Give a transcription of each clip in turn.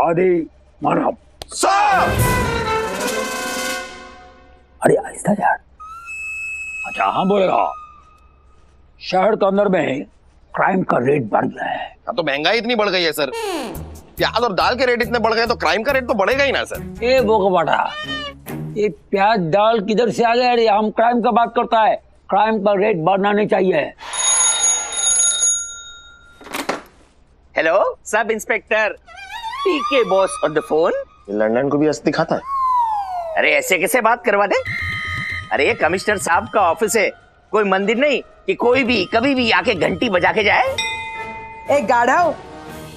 आदि मानव सर। अरे आहिस्ता यार। अच्छा हाँ बोलेगा, शहर के अंदर में क्राइम का रेट बढ़ गया है। हाँ तो महंगाई इतनी बढ़ गई है सर, प्याज और दाल के रेट इतने बढ़ गए तो क्राइम का रेट तो बढ़ेगा ही ना सर। ए वो का बाटा, ये प्याज दाल किधर से आ गया? अरे हम क्राइम का बात करता है, क्राइम का रेट बढ़ना नहीं चाहिए। Hello sub inspector, PK boss on the phone. London को भी ऐसे दिखाता है? अरे ऐसे कैसे बात करवा दे? अरे ये कमिश्नर साहब का ऑफिस है, कोई मंदिर नहीं कि कोई भी कभी भी आके घंटी बजा के जाए। एक गाढ़ा,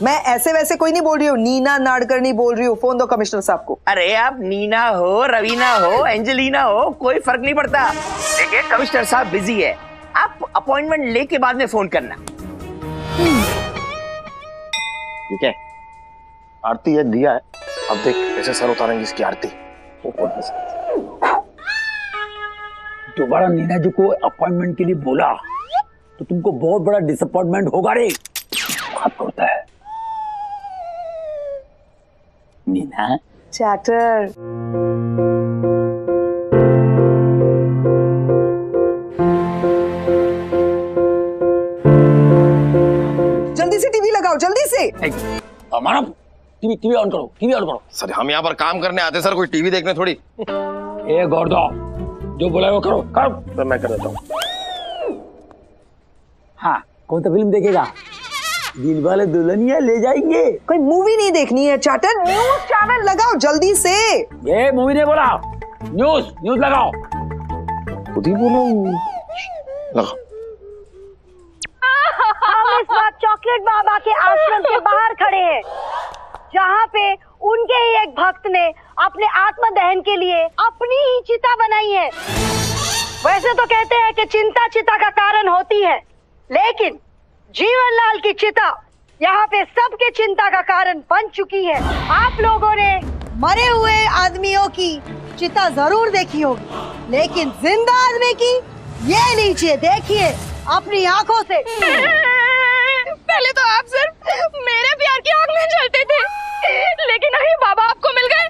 मैं ऐसे वैसे कोई नहीं बोल रही हूँ, नीना नाडकर नहीं बोल रही हूँ। फोन दो कमिश्नर साहब को। अरे आप नीना हो, रवीना हो, एंजेलिना हो, कोई फर्क नहीं पड़ता। देखिए कमिश्नर साहब बिजी है, आप अपॉइंटमेंट लेके बाद में फोन करना। ठीक है, आरती है, दिया है। अब देख कैसे सर उतारेंगे इसकी आरती। दोबारा नीना जी को अपॉइंटमेंट के लिए बोला तो तुमको बहुत बड़ा डिसअपॉइंटमेंट होगा रे। बात करता है नीना। चैटर, जल्दी से टीवी लगाओ, जल्दी से। हमारा टीवी ऑन करो, टीवी ऑन करो। सर हम यहाँ पर काम करने आते सर, कोई टीवी देखने थोड़ी। ए गौरदो, जो बोला वो करो, करो। तो मैं कर देता हूँ। हाँ, कौन सा फिल्म देखेगा? दिल वाले दुल्हनिया ले जाएंगे। कोई मूवी नहीं देखनी है चैटर, न्यूज चैनल लगाओ जल्दी से। ये मूवी नहीं बोला, न्यूज लगाओ। खुद ही बोलो, लगाओ। हम इस वक्त चॉकलेट बाबा के आश्रम के बाहर खड़े हैं, जहाँ पे उनके ही एक भक्त ने अपने आत्म दहन के लिए अपनी ही चिता बनाई है। वैसे तो कहते हैं कि चिंता चिता का कारण होती है, लेकिन जीवनलाल की चिता यहाँ पे सबके चिंता का कारण बन चुकी है। आप लोगों ने मरे हुए आदमियों की चिता जरूर देखी होगी, लेकिन जिंदा आदमी की ये लीजिए, देखिए अपनी आंखों से। पहले तो आप सिर्फ मेरे प्यार की आग में जलते थे, लेकिन अभी बाबा आपको मिल गए,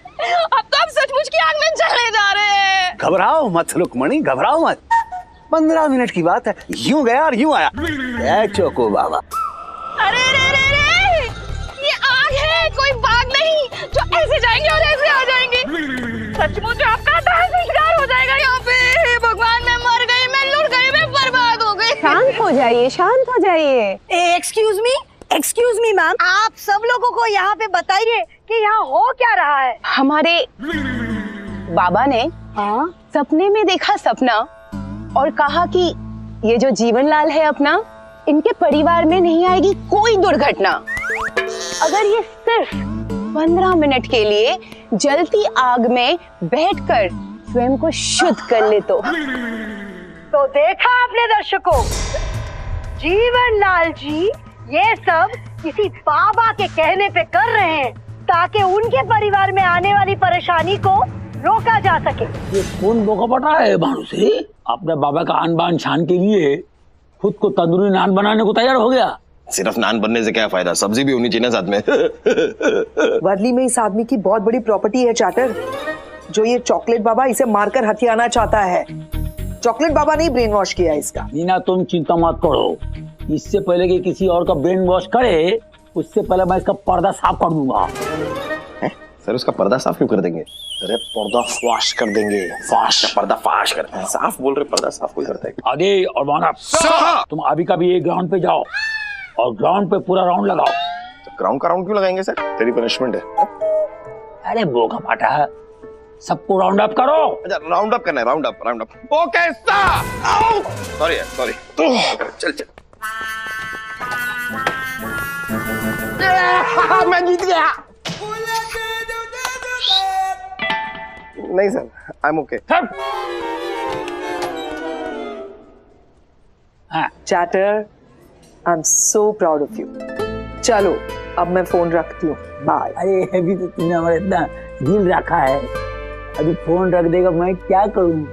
अब तो आप सचमुच की आग में जलने जा रहे हैं। घबराओ मत रुक्मणी, घबराओ मत। 15 मिनट की बात है, यूं गया और यूं आया। चोको बाबा। अरे रे रे रे, ये आग है, कोई बाग नहीं जो ऐसे जाएंगे और ऐसे आ जाएंगे। सचमुच आपका दाह संस्कार हो जाएगा यहाँ पे। हे भगवान, मैं मर गई, मैं लुट गई, मैं बर्बाद हो गई। शांत हो जाइए, शांत हो जाइए। एक्सक्यूज मी मैम, आप सब लोगों को यहाँ पे बताइए कि यहाँ हो क्या रहा है। हमारे बाबा ने सपने में देखा सपना और कहा कि ये जो जीवनलाल है अपना, इनके परिवार में नहीं आएगी कोई दुर्घटना अगर ये सिर्फ 15 मिनट के लिए जलती आग में बैठकर स्वयं को शुद्ध कर ले तो देखा आपने दर्शकों, जीवनलाल जी ये सब किसी बाबा के कहने पे कर रहे हैं ताकि उनके परिवार में आने वाली परेशानी को रोका जा सके। ये कौन बोका पटा है भानु से? अपने बाबा का आन बान शान के लिए खुद को तंदूरी नान बनाने को तैयार हो गया। सिर्फ नान बनने से क्या फायदा, सब्जी भी होनी चाहिए ना साथ में। वर्ली में इस आदमी की बहुत बड़ी प्रॉपर्टी है चैटर, जो ये चॉकलेट बाबा इसे मारकर हथियाना चाहता है। चॉकलेट बाबा ने ब्रेन वॉश किया इसका। नीना तुम चिंता मत करो, इससे पहले कि किसी और का ब्रेन वॉश करे, उससे पहले मैं इसका पर्दा साफ कर दूंगा। सर उसका पर्दा साफ क्यों कर देंगे? अरे पर्दा फाश कर देंगे। फाश, पर्दा फाश कर, साफ बोल रहे, पर्दा साफ कोई करता है? आदि और मानव, तुम अभी का भी ग्राउंड पे जाओ और ग्राउंड पे पूरा राउंड लगाओ। तो ग्राउंड का राउंड क्यों लगाएंगे सर? तेरी पनिशमेंट है। अरे बोका पाटा, सबको राउंड अप करो। अच्छा राउंड अप करना है, round up. Okay sorry sorry, चल चल। मैं जीत गया। नहीं sir, I am okay. Chatter, I am so proud of you. चलो अब मैं फोन रखती हूँ, बाय। अरे अभी तो तुमने हमारा इतना दिल रखा है, अभी फोन रख देगा मैं क्या करूँ?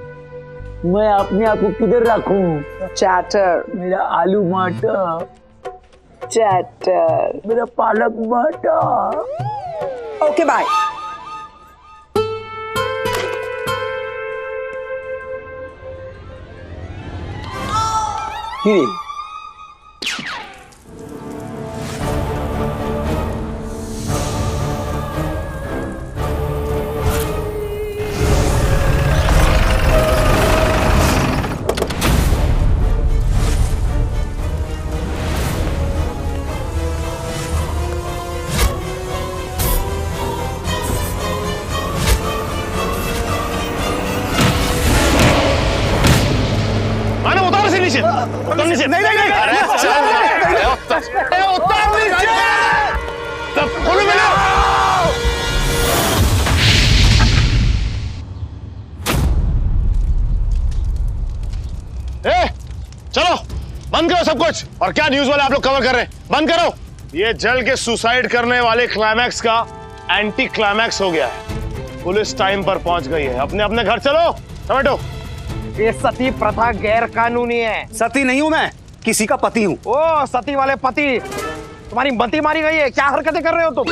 मैं अपने आप को किधर रखूं? चैटर, मेरा आलू मटर, चैटर। मेरा पालक मटर। Okay bye. किरे मैंने उतार से नीचे, उतर नीचे। नहीं नहीं नहीं, अरे उतर नीचे। तब खोलो मेरा। चलो बंद करो सब कुछ। और क्या न्यूज वाले आप लोग कवर कर रहे हैं? बंद करो। ये जल के सुसाइड करने वाले क्लाइमैक्स का एंटी क्लाइमैक्स हो गया है। पुलिस टाइम पर पहुंच गई है। अपने अपने घर चलो। टमाटो, ये सती प्रथा गैर कानूनी है। सती नहीं हूं मैं, किसी का पति हूं। ओ सती वाले पति, तुम्हारी मती मारी गई है। क्या हरकतें कर रहे हो तुम?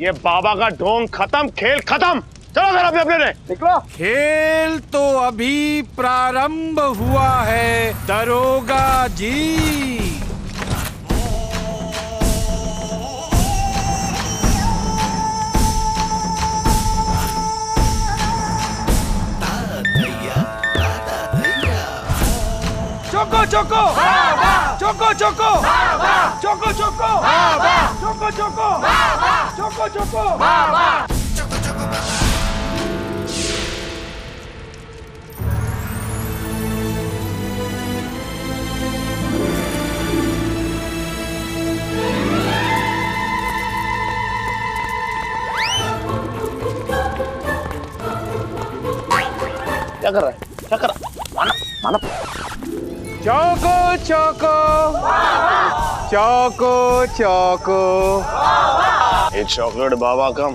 ये बाबा का ढोंग खत्म, खेल खत्म। चलो घर अपने अपने निकलो। खेल तो अभी प्रारंभ हुआ है दरोगा जी। चोको चोको चोको चोको चोको चोको चोको चोको चोको चोको। क्या कर रहा है? क्या कर रहा है? माना माना। चौको चौको चौको चौको। एक चॉकलेट बाबा कम,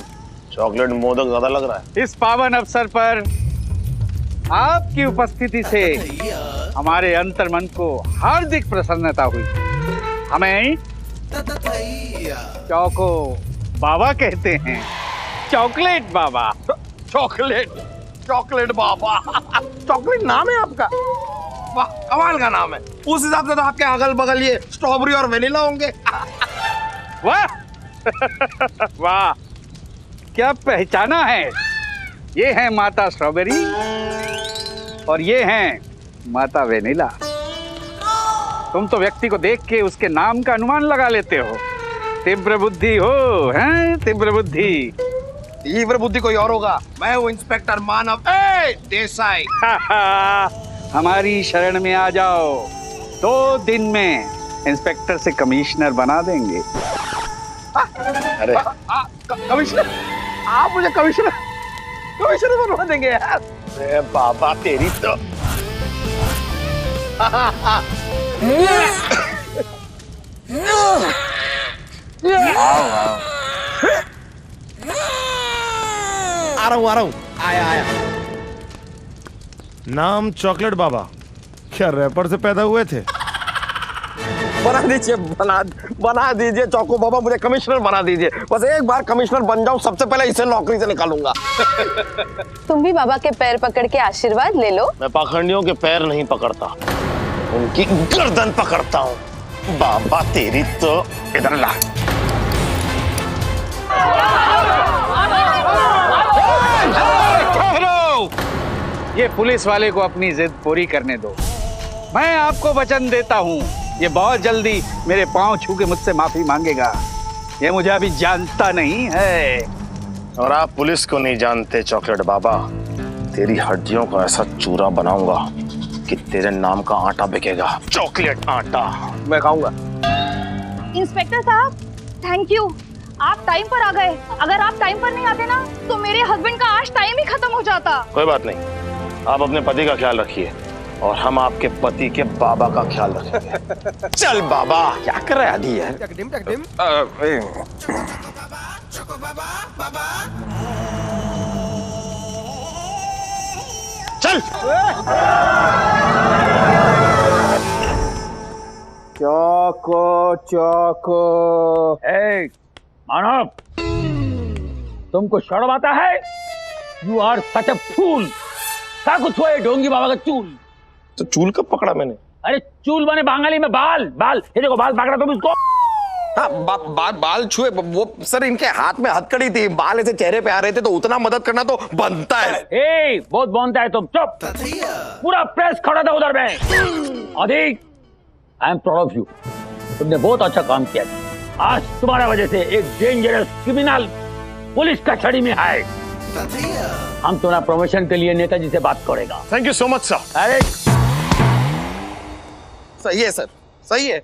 चॉकलेट मोदक ज्यादा लग रहा है। इस पावन अवसर पर आपकी उपस्थिति से हमारे अंतर्मन को हार्दिक प्रसन्नता हुई। हमें चौको बाबा कहते हैं, चॉकलेट बाबा। चॉकलेट चॉकलेट बाबा। चॉकलेट नाम है आपका? वाह, कमाल का नाम है। उस हिसाब से तो आपके अगल बगल ये स्ट्रॉबेरी और वेनिला होंगे। वाह वाह, क्या पहचाना है। ये है माता स्ट्रॉबेरी और ये हैं माता वेनिला। तुम तो व्यक्ति को देख के उसके नाम का अनुमान लगा लेते हो। तीव्र बुद्धि हो, हैं? तीव्र बुद्धि। तीव्र बुद्धि कोई और होगा। मैं हूँ इंस्पेक्टर मानव देसाई। हमारी शरण में आ जाओ, 2 दिन में इंस्पेक्टर से कमिश्नर बना देंगे। अरे कमिश्नर, आप मुझे कमिश्नर बनवा देंगे यार? अरे बाबा तेरी तो। आ रहा हूँ आया। नाम चॉकलेट बाबा, क्या रैपर से पैदा हुए थे? बना दीजिए चौको बाबा, मुझे कमिश्नर बना दीजिए। बस एक बार कमिश्नर बन जाऊं, सबसे पहले इसे नौकरी से निकालूंगा। तुम भी बाबा के पैर पकड़ के आशीर्वाद ले लो। मैं पाखंडियों के पैर नहीं पकड़ता, उनकी गर्दन पकड़ता हूँ। बाबा तेरी तो। इधर ला। ये पुलिस वाले को अपनी जिद पूरी करने दो। मैं आपको वचन देता हूँ, ये बहुत जल्दी मेरे पांव छू के मुझसे माफी मांगेगा। ये मुझे अभी जानता नहीं है। और आप पुलिस को नहीं जानते चॉकलेट बाबा। तेरी हड्डियों को ऐसा चूरा बनाऊंगा कि तेरे नाम का आटा बिकेगा। चॉकलेट आटा मैं खाऊंगा। इंस्पेक्टर साहब, थैंक यू, आप टाइम पर आ गए। अगर आप टाइम पर नहीं आते ना तो मेरे हस्बैंड का आज टाइम ही खत्म हो जाता। कोई बात नहीं, आप अपने पति का ख्याल रखिए और हम आपके पति के बाबा का ख्याल रखेंगे। चल बाबा, क्या कर रहा है आदि है? चल चल। चौको चौको। ए, मानव, तुमको शर्म आता है? यू आर सच अ फूल। क्या कुछ हुआ ये ढोंगी बाबा का चूल? तो चूल कब पकड़ा मैंने? अरे चूल बने बंगाली में बाल, बाल, ये देखो बाल पकड़ा तुम इसको। हाँ, बाल छुए वो सर, इनके हाथ में हथकड़ी थी, बाल ऐसे चेहरे पे आ रहे थे, तो उतना मदद करना तो बनता है। ए, बहुत बनता है तुम, चुप। पूरा प्रेस खड़ा था उधर में। अधिक, I am proud of you. तुमने बहुत अच्छा काम किया। आज तुम्हारा वजह से एक डेंजरस क्रिमिनल पुलिस कस्टडी में है। हम तुम्हारा प्रमोशन के लिए नेताजी से बात करेगा। Thank you so much sir. अरे सही है सर, सही है।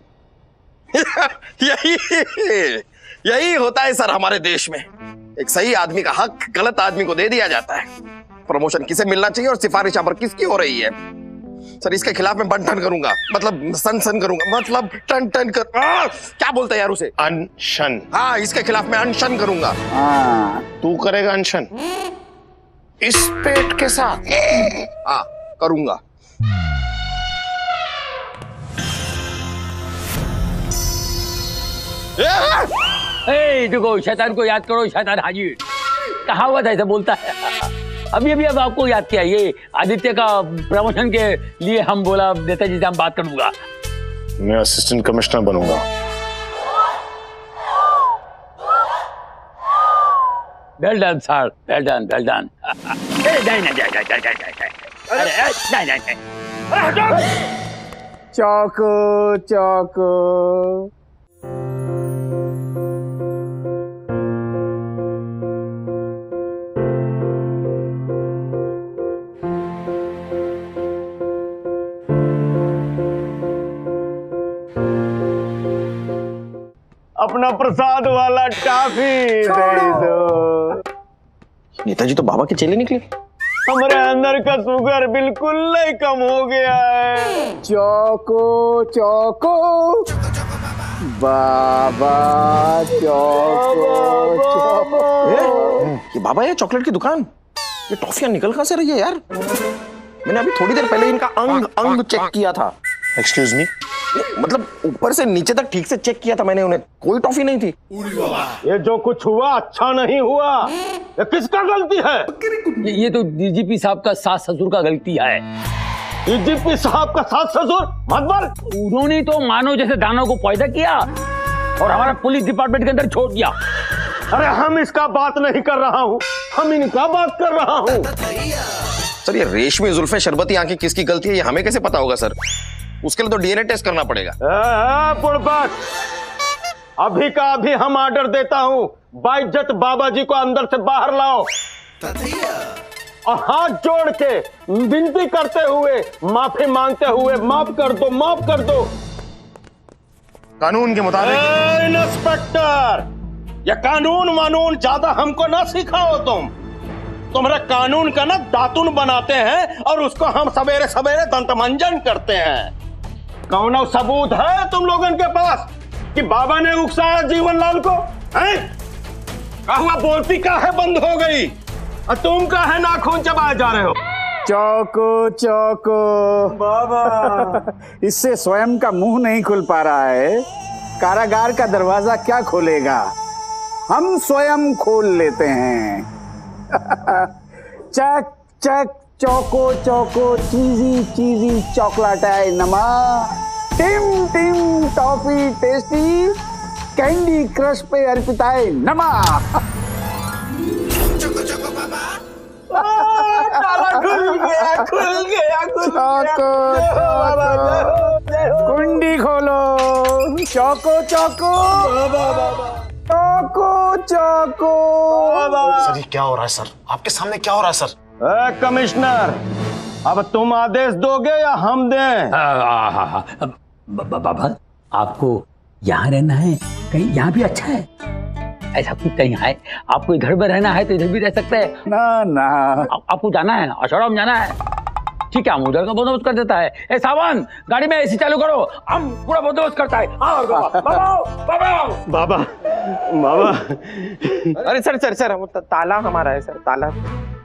यही होता है सर हमारे देश में। एक सही आदमी का हक गलत आदमी को दे दिया जाता है। प्रमोशन किसे मिलना चाहिए और सिफारिश पर किसकी हो रही है? सर इसके खिलाफ मैं बन ठन करूंगा, मतलब सन करूंगा, मतलब टन टन कर क्या बोलते हैं यार उसे? अनशन। हाँ, इसके खिलाफ मैं अनशन करूंगा। तू करेगा अनशन इस पेट के साथ? हाँ करूंगा। ए, देखो शैतान को याद करो, शैतान हाजिर। कहावत ऐसे बोलता है। अभी अब आपको याद किया, ये आदित्य का प्रमोशन के लिए हम बोला नेताजी से हम बात करूंगा। मैं असिस्टेंट कमिश्नर बनूंगा। Well done sir, well done, well done. नहीं। चौको चौको। अपना प्रसाद वाला टॉफी दे दो। नेताजी तो बाबा के चेले निकले। हमारे अंदर का शुगर बिल्कुल नहीं कम हो गया है। चौको चौको बाबा, चौको चौको। ये बाबा है चॉकलेट की दुकान। ये टॉफियां निकल कहां से रही है यार? मैंने अभी थोड़ी देर पहले इनका अंग चेक किया था। Excuse me? मतलब ऊपर से नीचे तक ठीक से चेक किया था मैंने उन्हें, कोई टॉफी नहीं थी। ये जो कुछ हुआ अच्छा नहीं हुआ। ये किसका गलती है? ये तो डीजीपी साहब का सास ससुर का गलती है। डीजीपी साहब का सास ससुर? मत बोल। उन्होंने तो मानव जैसे दानव को पैदा किया और हमारा पुलिस डिपार्टमेंट के अंदर छोड़ दिया। अरे हम इसका बात नहीं कर रहा हूँ, हम इनका बात कर रहा हूँ। सर ये रेशमी जुल्फे शरबती आंखें किसकी गलती है ये हमें कैसे पता होगा सर? उसके लिए तो डीएनए टेस्ट करना पड़ेगा। पुड़बक, अभी का अभी हम ऑर्डर देता हूँ, बाइज्जत बाबा जी को अंदर से बाहर लाओ और हाथ जोड़ के विनती करते हुए, माफी मांगते हुए माफ कर दो, माफ कर दो। कानून के मुताबिक। इंस्पेक्टर, ये कानून वानून ज्यादा हमको ना सिखाओ तुम। तुम्हारे कानून का ना दातुन बनाते हैं और उसको हम सवेरे सवेरे दंतमंजन करते हैं। कौन सबूत है तुम लोगों के पास कि बाबा ने उकसाया जीवनलाल को? हैं? कहा बोलती का है बंद हो गई और तुम का है नाखून चबाए जा रहे हो। चौको चौको बाबा। इससे स्वयं का मुंह नहीं खुल पा रहा है, कारागार का दरवाजा क्या खोलेगा? हम स्वयं खोल लेते हैं। चक चक चौको चौको, चीजी चीजी चॉकलेट है नमा, टिम टिम टॉफी टेस्टी, कैंडी क्रश पे अर्पिता है नमा। खुल गया चौको कुंडी खोलो। चौको चौको चौको चौको। सर ये क्या हो रहा है सर? आपके सामने क्या हो रहा है सर? कमिश्नर, अब तुम आदेश दोगे या हम दें? बाबा, आपको यहाँ रहना है? कहीं यहाँ भी अच्छा है, ऐसा कुछ कहीं है? आपको इधर में रहना है तो इधर भी रह सकते हैं। ना आपको जाना है, आश्रम जाना है? ठीक है, हम उधर का बंदोबस्त कर देता है। ए सावन, गाड़ी में एसी चालू करो, हम पूरा बंदोबस्त करता है। बाबा। अरे सर ताला हमारा है सर, ताला।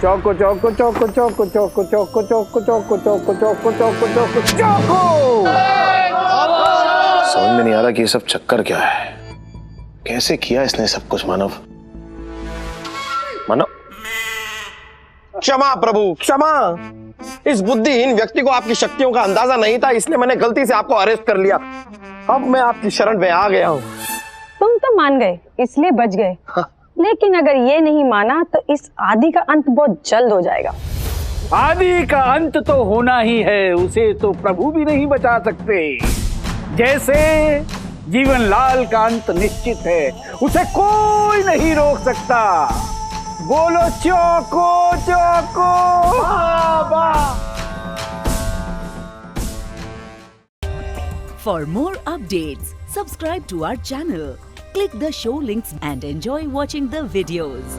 चौको चौको चौको चौको चौको चौको चौको चौको चौको चौको चौको चौको चौको। समझ में नहीं आ रहा कि ये सब चक्कर क्या है, कैसे किया इसने सब कुछ। मानव क्षमा प्रभु क्षमा। इस बुद्धिहीन व्यक्ति को आपकी शक्तियों का अंदाजा नहीं था, इसलिए मैंने गलती से आपको अरेस्ट कर लिया। अब मैं आपकी शरण में आ गया हूँ। तुम तो मान गए इसलिए बच गए, लेकिन अगर ये नहीं माना तो इस आदि का अंत बहुत जल्द हो जाएगा। आदि का अंत तो होना ही है, उसे तो प्रभु भी नहीं बचा सकते। जैसे जीवनलाल का अंत निश्चित है, उसे कोई नहीं रोक सकता। बोलो चौको चौको। For more updates, subscribe to our channel, click the show links and enjoy watching the videos.